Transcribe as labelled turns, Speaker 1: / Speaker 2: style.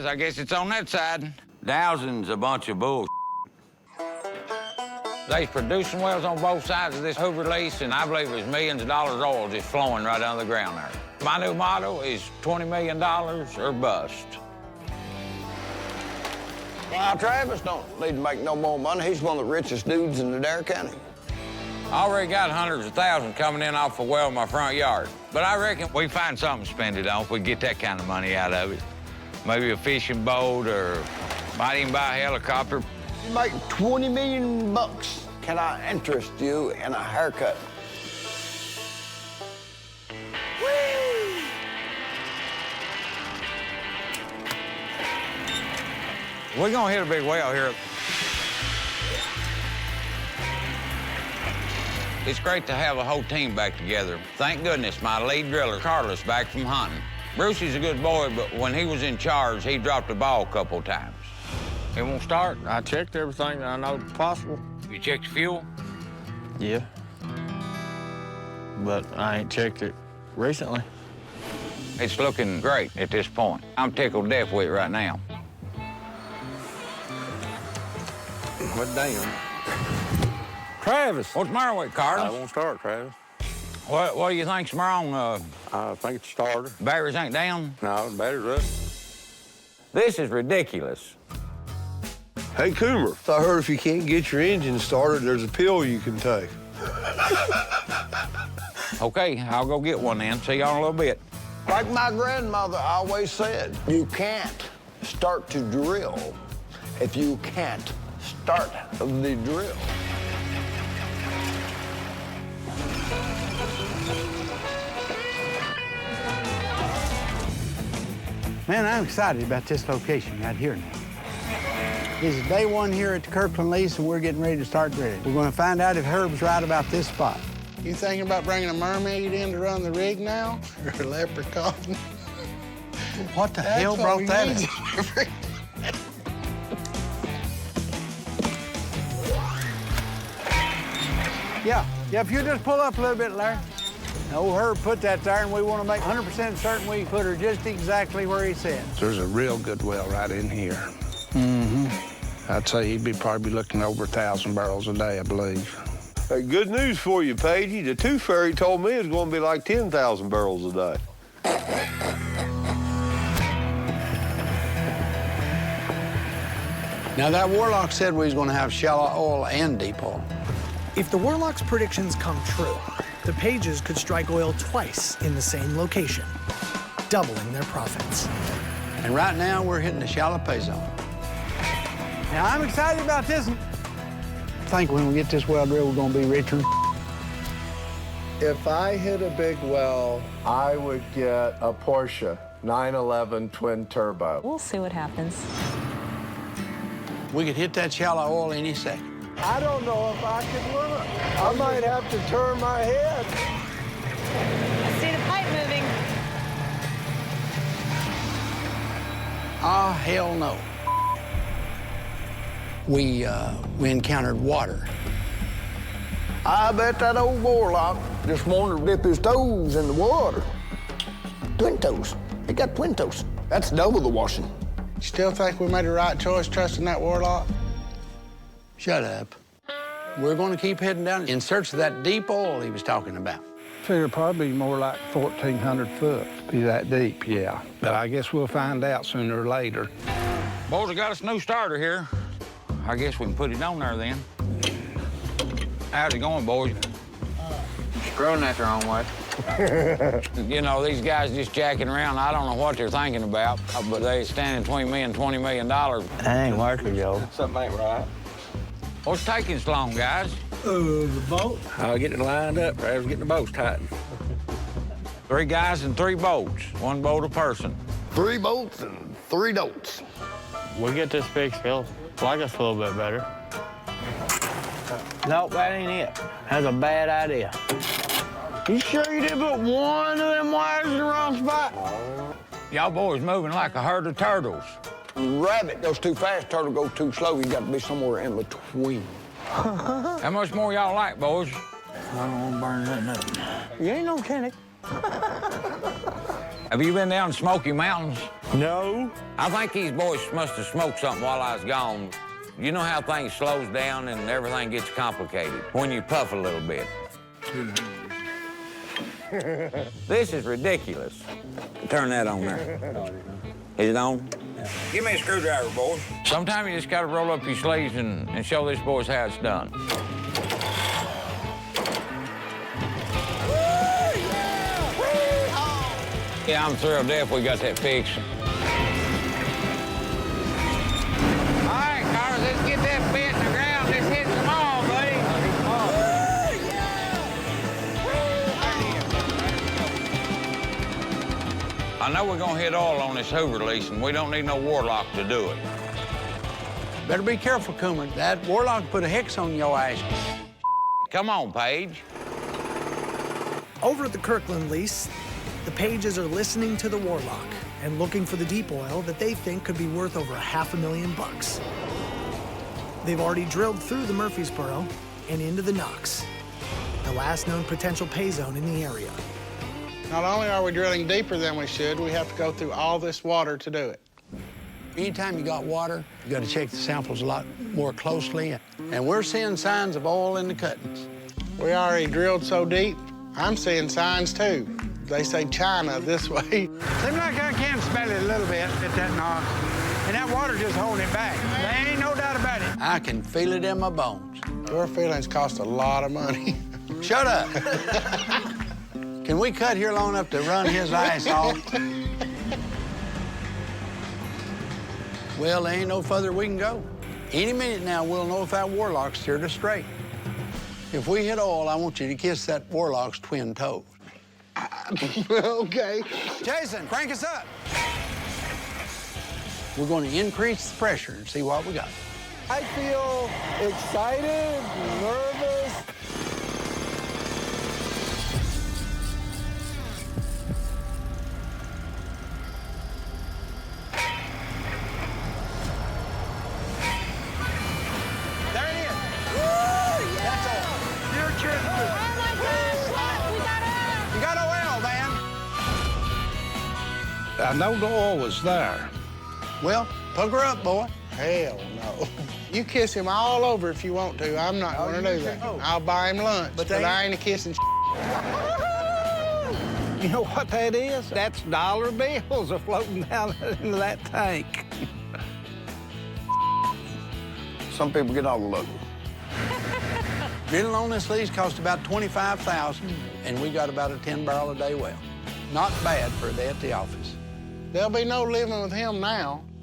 Speaker 1: I guess it's on that side.
Speaker 2: Dowsing's a bunch of bull.
Speaker 1: There's producing wells on both sides of this Hoover lease, and I believe there's millions of dollars of oil just flowing right under the ground there. My new motto is $20 million or bust.
Speaker 3: Well, Travis don't need to make no more money. He's one of the richest dudes in Adair County.
Speaker 1: I already got hundreds of thousands coming in off a well in my front yard. But I reckon we find something to spend it on if we get that kind of money out of it. Maybe a fishing boat, or might even buy a helicopter.
Speaker 3: You make 20 million bucks. Can I interest you in a haircut? Whee!
Speaker 1: We're gonna hit a big well here. It's great to have a whole team back together. Thank goodness my lead driller, Carlos, back from hunting. Brucey's a good boy, but when he was in charge, he dropped the ball a couple times. It won't start.
Speaker 4: I checked everything that I know possible.
Speaker 1: You checked the fuel?
Speaker 4: Yeah. But I ain't checked it recently.
Speaker 1: It's looking great at this point. I'm tickled death with it right now.
Speaker 4: What damn? Travis!
Speaker 1: What's the matter with it,
Speaker 4: I
Speaker 1: Carlos?
Speaker 4: won't start, Travis.
Speaker 1: What do you think's wrong?
Speaker 4: I think it's a starter.
Speaker 1: Batteries ain't down?
Speaker 4: No, the battery's up.
Speaker 1: This is ridiculous.
Speaker 5: Hey, Coomer, I heard if you can't get your engine started, there's a pill you can take.
Speaker 1: Okay, I'll go get one then. See y'all in a little bit.
Speaker 3: Like my grandmother always said, you can't start to drill if you can't start the drill.
Speaker 6: Man, I'm excited about this location right here now. This is day one here at the Kirkland lease, and we're getting ready to start drilling. We're going to find out if Herb's right about this spot.
Speaker 7: You thinking about bringing a mermaid in to run the rig now? Or a leprechaun?
Speaker 6: What the hell brought that in? Yeah, if you just pull up a little bit, Larry. Old Herb put that there, and we want to make 100% certain we put her just exactly where he said.
Speaker 7: There's a real good well right in here.
Speaker 6: Mm-hmm.
Speaker 7: I'd say he'd be probably looking over 1,000 barrels a day, I believe.
Speaker 5: Hey, good news for you, Pagey. The Tooth Fairy told me it's going to be like 10,000 barrels a day.
Speaker 6: Now, that Warlock said we was going to have shallow oil and deep oil.
Speaker 8: If the Warlock's predictions come true, the Pages could strike oil twice in the same location, doubling their profits.
Speaker 6: And right now, we're hitting the shallow pay zone. Now, I'm excited about this. I think when we get this well drilled, we're going to be richer.
Speaker 9: If I hit a big well, I would get a Porsche 911 twin turbo.
Speaker 10: We'll see what happens.
Speaker 6: We could hit that shallow oil any second.
Speaker 9: I don't know if I could run. I might have to turn my head.
Speaker 10: I see the pipe moving.
Speaker 6: Ah, hell no. We encountered water.
Speaker 3: I bet that old Warlock just wanted to dip his toes in the water. Twin toes. He got twin toes. That's double the washing.
Speaker 7: Still think we made the right choice trusting that Warlock?
Speaker 6: Shut up. We're going to keep heading down in search of that deep oil he was talking about.
Speaker 7: Figure probably more like 1,400 foot. Be that deep, yeah. But I guess we'll find out sooner or later.
Speaker 1: Boys, I got us a new starter here. I guess we can put it on there then. How's it going, boys?
Speaker 4: Screwing that the wrong way.
Speaker 1: You know, these guys just jacking around. I don't know what they're thinking about, but they standing between me and $20 million.
Speaker 6: That ain't working, Joe.
Speaker 4: Something ain't right.
Speaker 1: What's taking so long, guys?
Speaker 6: The boat?
Speaker 4: Getting it lined up. Travis getting the boats tightened.
Speaker 1: 3 guys and 3 boats. 1 boat a person.
Speaker 3: 3 boats and 3 dotes.
Speaker 4: We'll get this fixed, Phil. Like us a little bit better.
Speaker 6: Nope, that ain't it. That's a bad idea. You sure you did put one of them wires in the wrong spot?
Speaker 1: Y'all boys moving like a herd of turtles.
Speaker 3: Rabbit goes too fast, turtle goes too slow. You got to be somewhere in between.
Speaker 1: How much more y'all like, boys?
Speaker 6: I don't want to burn nothing up. You ain't no mechanic.
Speaker 1: Have you been down Smoky Mountains?
Speaker 7: No.
Speaker 1: I think these boys must have smoked something while I was gone. You know how things slows down and everything gets complicated when you puff a little bit. This is ridiculous. Turn that on there. Is it on? Yeah. Give me a screwdriver, boy. Sometimes you just gotta roll up your sleeves and show this boys how it's done. Yeah, I'm thrilled to death we got that fixed. All right, Carlos, let's get that bit in the ground. Let's hit some more, buddy. I know we're gonna hit oil on this hoover lease, and we don't need no warlock to do it.
Speaker 6: Better be careful, Coomer. That warlock put a hex on your ass.
Speaker 1: Come on, Paige.
Speaker 8: Over at the Kirkland lease, the Pages are listening to the warlock and looking for the deep oil that they think could be worth over $500,000. They've already drilled through the Murfreesboro and into the Knox, the last known potential pay zone in the area.
Speaker 11: Not only are we drilling deeper than we should, we have to go through all this water to do it.
Speaker 6: Anytime you got water, you got to check the samples a lot more closely. And we're seeing signs of oil in the cuttings.
Speaker 11: We already drilled so deep, I'm seeing signs too. They say China this way.
Speaker 7: Seems like I can smell it a little bit at that knock. And that water just holding it back. There ain't no doubt about it.
Speaker 6: I can feel it in my bones.
Speaker 11: Your feelings cost a lot of money.
Speaker 6: Shut up. Can we cut here long enough to run his ice off? Well, there ain't no further we can go. Any minute now, we'll know if that warlock's steered us straight. If we hit oil, I want you to kiss that warlock's twin toes.
Speaker 11: Okay.
Speaker 6: Jason, crank us up. We're going to increase the pressure and see what we got.
Speaker 9: I feel excited, nervous.
Speaker 6: There it is. Woo! Yeah! That's all. You're cheering.
Speaker 10: Oh my gosh, look, we got out.
Speaker 6: You got oil, man.
Speaker 7: I know the oil was there.
Speaker 6: Well, poker up, boy.
Speaker 11: Hell no. You kiss him all over if you want to. I'm not going to do that. I'll buy him lunch, but I ain't a kissing.
Speaker 7: You know what that is? That's dollar bills are floating down into that tank.
Speaker 3: Some people get all lucky.
Speaker 6: Drilling on this lease cost about $25,000, and we got about a 10-barrel-a-day well. Not bad for a day at the office.
Speaker 11: There'll be no living with him now.